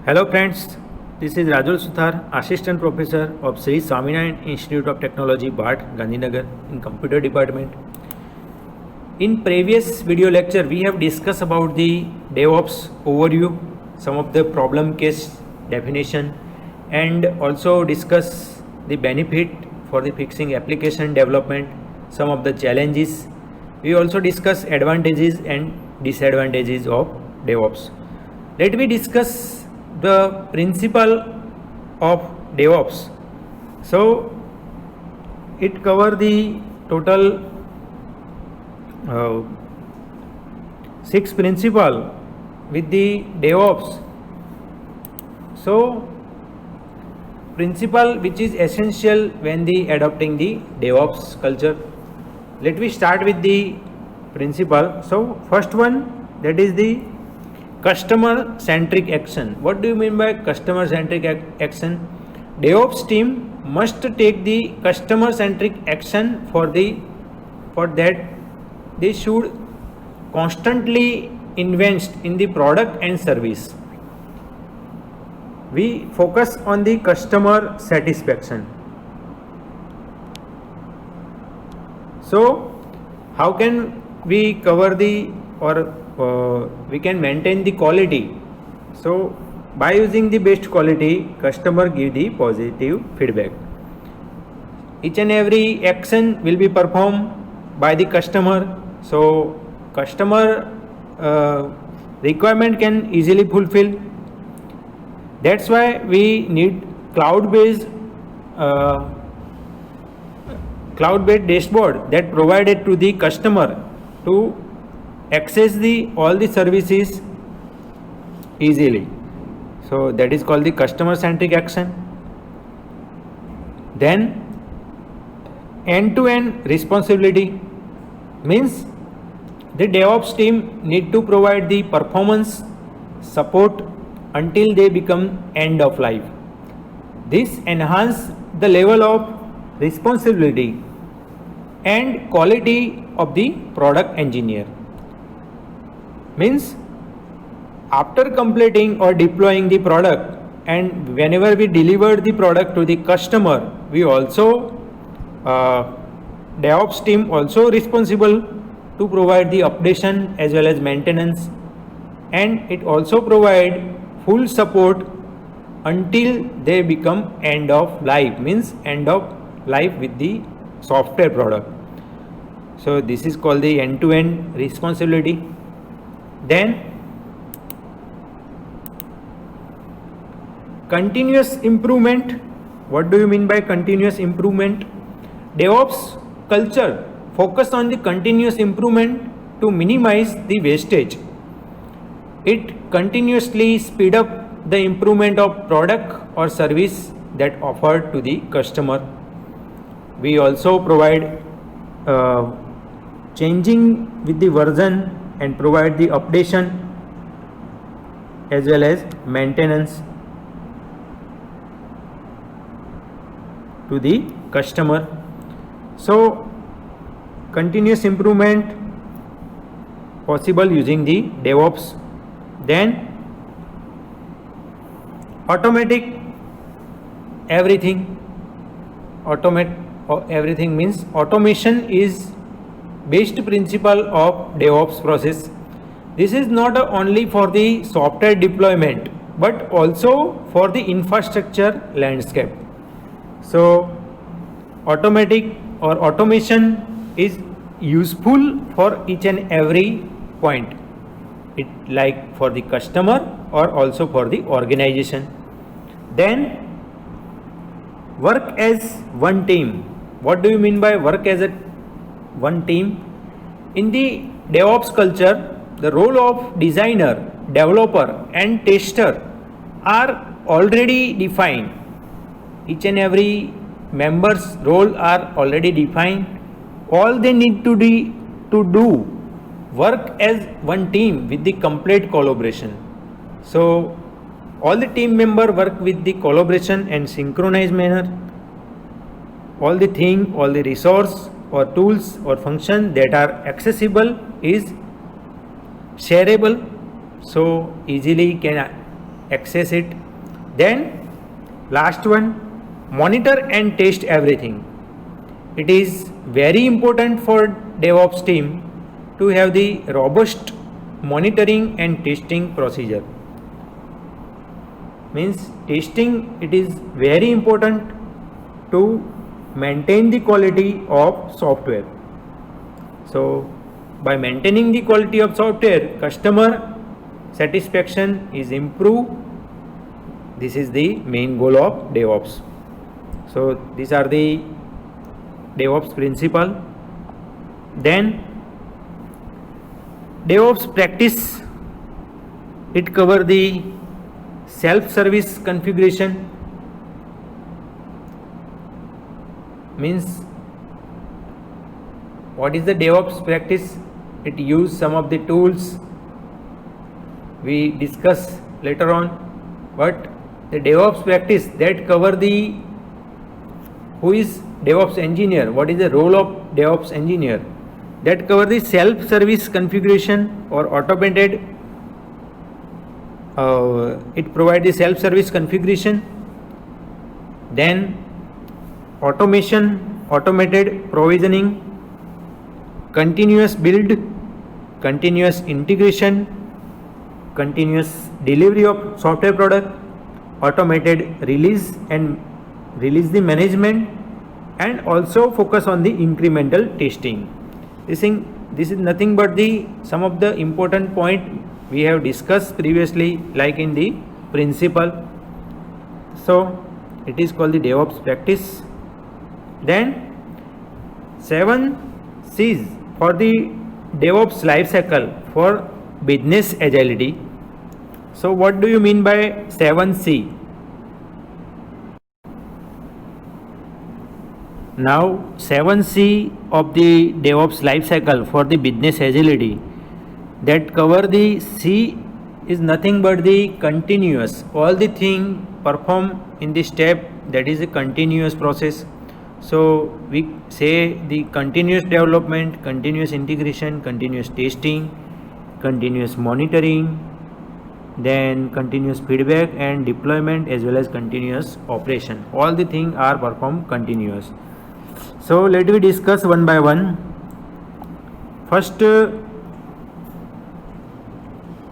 Hello friends, this is Rajul Suthar, Assistant Professor of Sri Swaminarayan Institute of Technology, BART, Gandhinagar in Computer Department. In previous video lecture, we have discussed about the DevOps overview, some of the problem case definition, and also discuss the benefit for the fixing application development, some of the challenges. We also discuss advantages and disadvantages of DevOps. Let me discuss the principle of DevOps. So it covers the total 6 principle with the DevOps. So principle which is essential when the adopting the DevOps culture. Let me start with the principle. So first one, that is the customer centric action. What do you mean by customer centric action? DevOps team must take the customer centric action. For that they should constantly invest in the product and service. We focus on the customer satisfaction. So how can we cover the we can maintain the quality? So by using the best quality, customer give the positive feedback. Each and every action will be performed by the customer. So customer requirement can easily fulfill. That's why we need cloud-based dashboard that provided to the customer to access all the services easily. So that is called the customer centric action. Then end-to-end responsibility means the DevOps team need to provide the performance support until they become end of life. This enhance the level of responsibility and quality of the product engineer. Means after completing or deploying the product, and whenever we deliver the product to the customer, we also DevOps team also responsible to provide the updation as well as maintenance, and it also provide full support until they become end of life, means end of life with the software product. So this is called the end-to-end responsibility. Then continuous improvement. What do you mean by continuous improvement? DevOps culture focus on the continuous improvement to minimize the wastage. It continuously speed up the improvement of product or service that offered to the customer. We also provide changing with the version and provide the updation as well as maintenance to the customer. So continuous improvement possible using the DevOps. Then automatic everything. Everything means automation is best principle of DevOps process. This is not only for the software deployment but also for the infrastructure landscape. So automatic or automation is useful for each and every point, it like for the customer or also for the organization. Then work as one team. What do you mean by work as one team? In the DevOps culture, the role of designer, developer and tester are already defined. Each and every member's role are already defined. All they need to do work as one team with the complete collaboration. So all the team member work with the collaboration and synchronized manner. All the thing, all the resource or tools or function that are accessible is shareable, so easily can access it. Then last one, monitor and test everything. It is very important for DevOps team to have the robust monitoring and testing procedure. Means testing, it is very important to maintain the quality of software. So by maintaining the quality of software, customer satisfaction is improved. This is the main goal of DevOps. So these are the DevOps principle. Then DevOps practice, it cover the self-service configuration. Means what is the DevOps practice? It use some of the tools we discuss later on, but the DevOps practice that cover the who is DevOps engineer, what is the role of DevOps engineer, that cover the self-service configuration or automated, it provide the self-service configuration, then automation, automated provisioning, continuous build, continuous integration, continuous delivery of software product, automated release and release the management, and also focus on the incremental testing. This is nothing but the some of the important point we have discussed previously, like in the principle. So it is called the DevOps practice. Then 7 C's for the DevOps life cycle for business agility. So what do you mean by 7C? Now 7C of the DevOps lifecycle for the business agility, that cover the C is nothing but the continuous, all the thing perform in the step, that is a continuous process. So we say the continuous development, continuous integration, continuous testing, continuous monitoring, then continuous feedback and deployment, as well as continuous operation. All the things are performed continuous. So let me discuss one by one. First,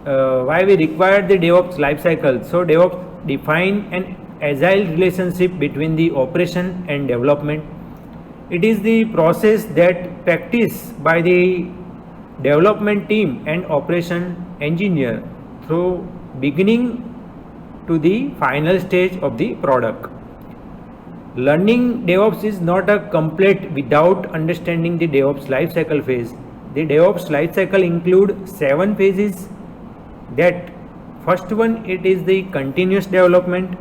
why we require the DevOps lifecycle. So DevOps define an agile relationship between the operation and development. It is the process that practiced by the development team and operation engineer through beginning to the final stage of the product. Learning DevOps is not a complete without understanding the DevOps lifecycle phase. The DevOps lifecycle include 7 phases. That first one, it is the continuous development.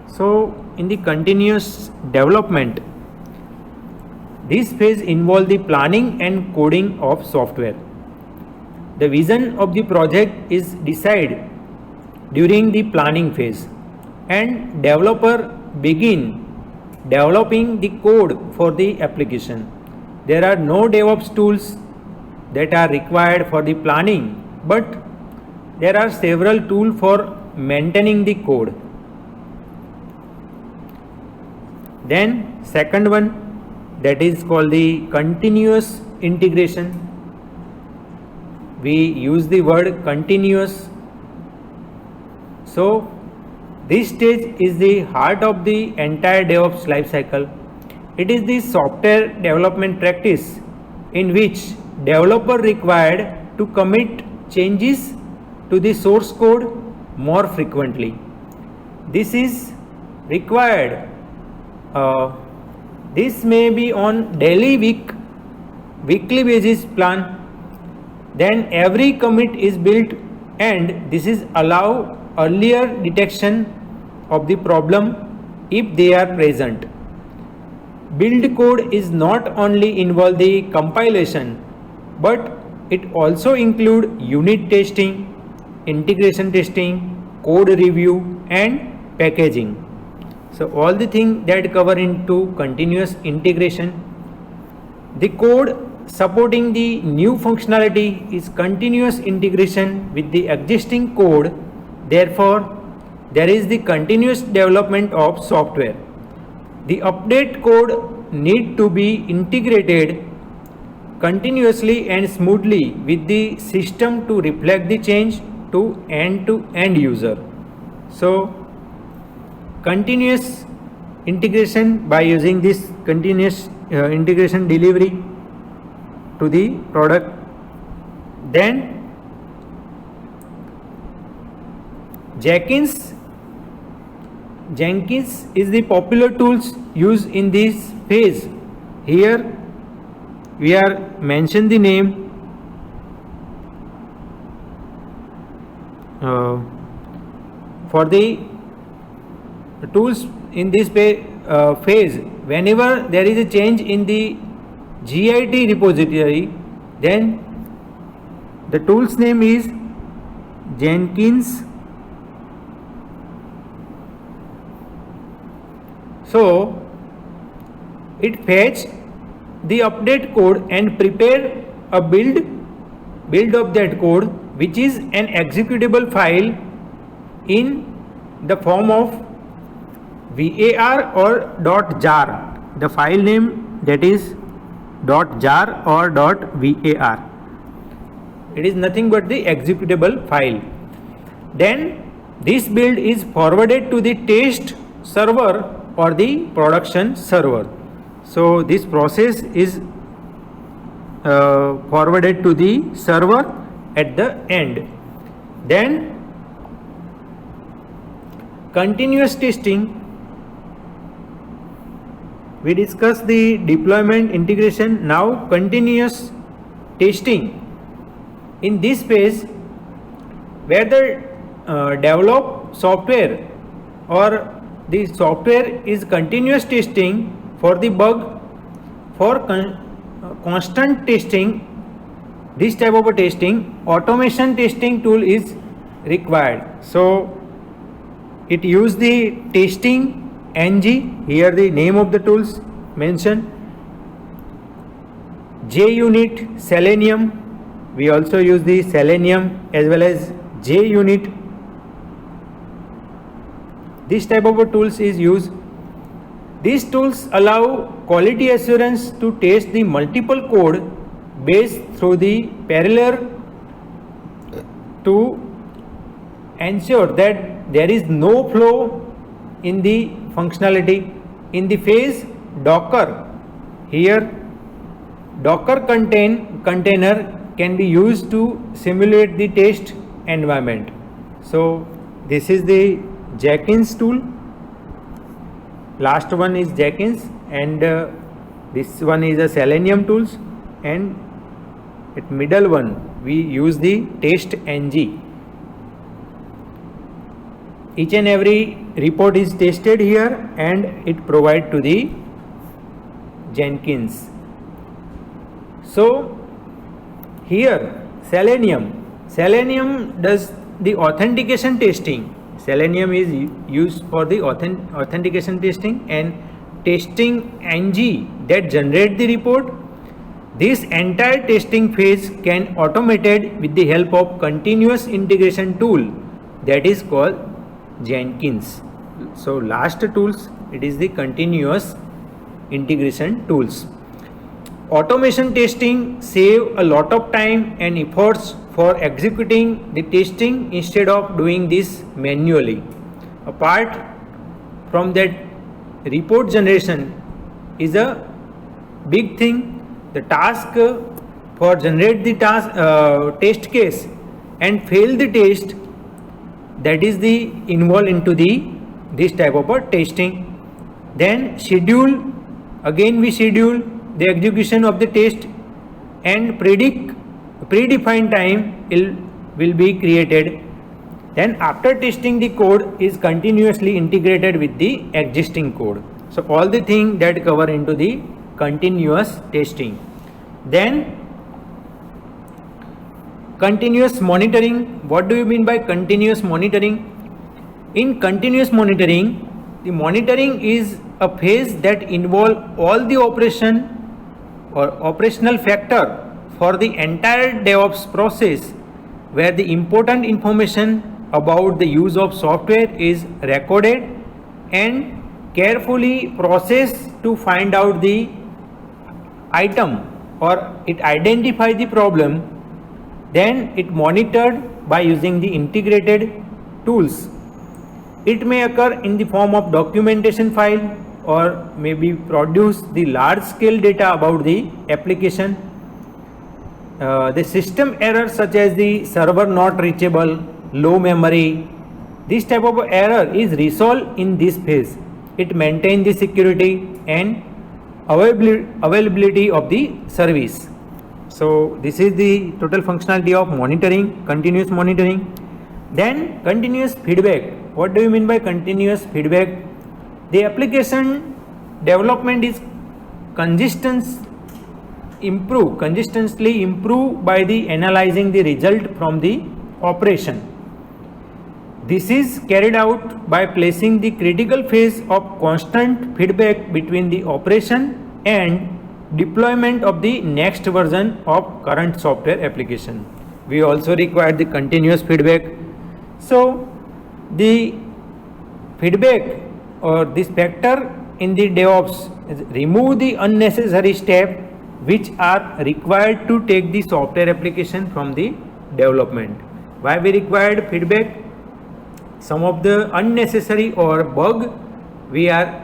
So in the continuous development, this phase involves the planning and coding of software. The vision of the project is decided during the planning phase, and developer begin developing the code for the application. There are no DevOps tools that are required for the planning, but there are several tools for maintaining the code. Then second one, that is called the continuous integration. We use the word continuous. So this stage is the heart of the entire DevOps lifecycle. It is the software development practice in which developer required to commit changes to the source code more frequently. This is required. This may be on daily, weekly basis plan. Then every commit is built, and this is allow earlier detection of the problem if they are present. Build code is not only involve the compilation, but it also include unit testing, integration testing, code review and packaging. So all the things that cover into continuous integration. The code supporting the new functionality is continuous integration with the existing code. Therefore, there is the continuous development of software. The update code need to be integrated continuously and smoothly with the system to reflect the change to end user. So continuous integration by using this continuous integration delivery to the product. Then Jenkins is the popular tools used in this phase. Here we are mention the name for the tools in this phase. Whenever there is a change in the Git repository, then the tool's name is Jenkins. So it fetch the update code and prepare a build of that code, which is an executable file in the form of var or .jar. The file name that is .jar or .var. It is nothing but the executable file. Then this build is forwarded to the test server or the production server. So this process is forwarded to the server at the end. Then continuous testing. We discussed the deployment integration. Now continuous testing. In this phase, where the developed software or the software is continuous testing for the bug, for constant testing, this type of a testing, automation testing tool is required. So it use the testing ng. Here the name of the tools mentioned: JUnit, Selenium. We also use the Selenium as well as JUnit. This type of tools is used. These tools allow quality assurance to test the multiple code base through the parallel to ensure that there is no flaw in the functionality. In the phase Docker, here Docker container can be used to simulate the test environment. So this is the Jenkins tool. Last one is Jenkins, and this one is a Selenium tools, and at middle one we use the test ng. Each and every report is tested here and it provide to the Jenkins. So here Selenium does the authentication testing. Selenium is used for the authentication testing and testing ng that generate the report. This entire testing phase can automated with the help of continuous integration tool that is called Jenkins. So last tools, it is the continuous integration tools. Automation testing save a lot of time and efforts for executing the testing instead of doing this manually. Apart from that, report generation is a big thing. The task for generate the test case and fail the test, that is the involved into the this type of a testing. Then schedule, again we schedule the execution of the test and predefined time will be created. Then after testing, the code is continuously integrated with the existing code. So all the things that cover into the continuous testing. Then continuous monitoring. What do you mean by continuous monitoring? In continuous monitoring, the monitoring is a phase that involve all the operation or operational factor for the entire DevOps process, where the important information about the use of software is recorded and carefully processed to find out the item or it identify the problem, then it monitored by using the integrated tools. It may occur in the form of documentation file or maybe produce the large scale data about the application. The system errors such as the server not reachable, low memory, this type of error is resolved in this phase. It maintains the security and availability of the service. So this is the total functionality of monitoring, continuous monitoring. Then continuous feedback. What do you mean by continuous feedback? The application development is consistently improve by the analyzing the result from the operation. This is carried out by placing the critical phase of constant feedback between the operation and deployment of the next version of current software application. We also require the continuous feedback. So the feedback or this factor in the DevOps is remove the unnecessary step which are required to take the software application from the development. Why we required feedback? Some of the unnecessary or bug we are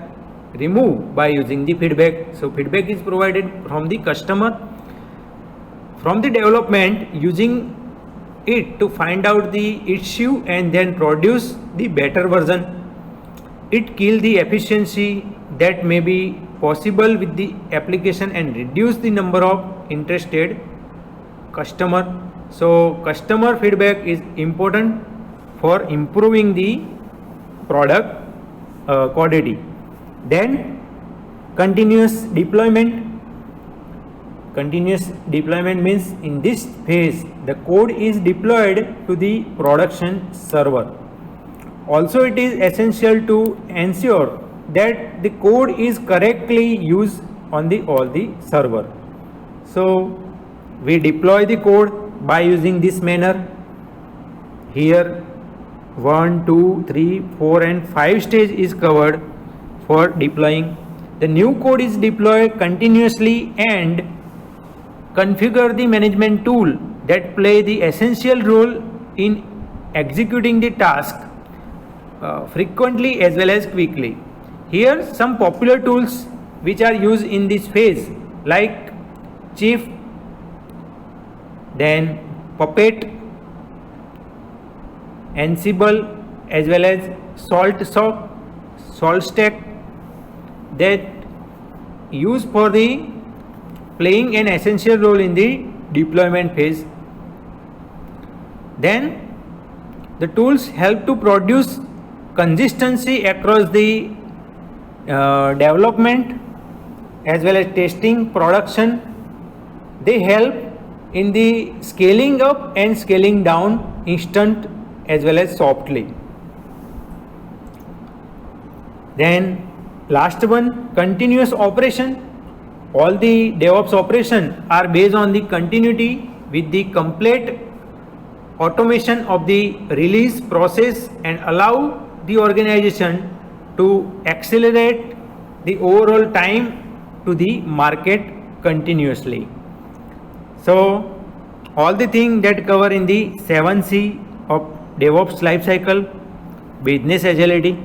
remove by using the feedback. So feedback is provided from the customer, from the development, using it to find out the issue and then produce the better version. It kill the efficiency that may be possible with the application and reduce the number of interested customer. So customer feedback is important for improving the product quality. Then continuous deployment. Continuous deployment means in this phase the code is deployed to the production server. Also it is essential to ensure that the code is correctly used on all the server. So we deploy the code by using this manner. Here 1, 2, 3, 4 and 5 stage is covered for deploying. The new code is deployed continuously and configure the management tool that play the essential role in executing the task frequently as well as quickly. Here some popular tools which are used in this phase like Chief, then Puppet, Ansible as well as SaltStack that used for the playing an essential role in the deployment phase. Then the tools help to produce consistency across the development as well as testing, production. They help in the scaling up and scaling down instant as well as softly. Then last one, continuous operation. All the DevOps operation are based on the continuity with the complete automation of the release process and allow the organization to accelerate the overall time to the market continuously. So all the things that cover in the 7C of DevOps lifecycle, business agility.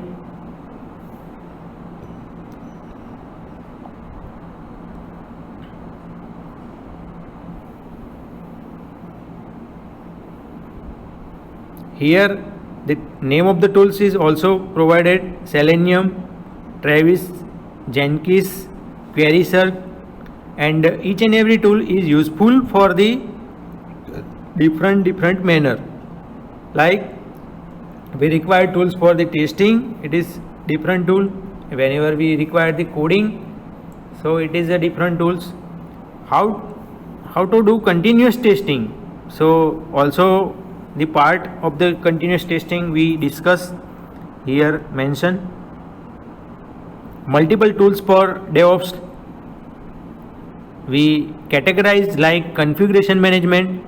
Here the name of the tools is also provided: Selenium, Travis, Jenkins, QuerySearch, and each and every tool is useful for the different manner. Like we require tools for the testing, it is different tool. Whenever we require the coding, so it is a different tools. How to do continuous testing? So also the part of the continuous testing we discuss here mention. Multiple tools for DevOps we categorize like configuration management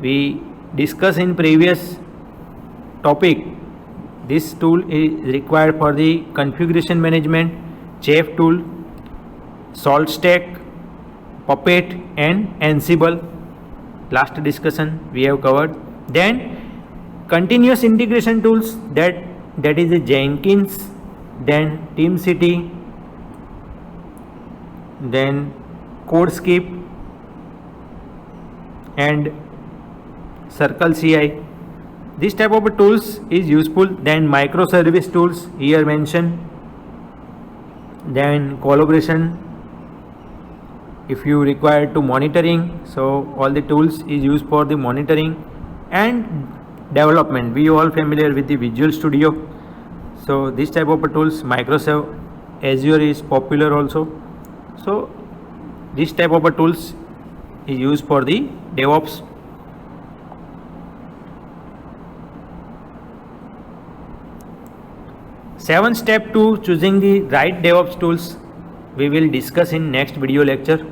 we discuss in previous topic. This tool is required for the configuration management, Chef tool, SaltStack, Puppet and Ansible. Last discussion we have covered. Then continuous integration tools, that is a Jenkins, then TeamCity, then CodeSkip and Circle CI. This type of tools is useful. Then microservice tools here mentioned. Then collaboration, if you require to monitoring, so all the tools is used for the monitoring. And development, we all familiar with the Visual Studio, so this type of tools. Microsoft Azure is popular also, so this type of tools is used for the DevOps. Seven step to choosing the right DevOps tools we will discuss in next video lecture.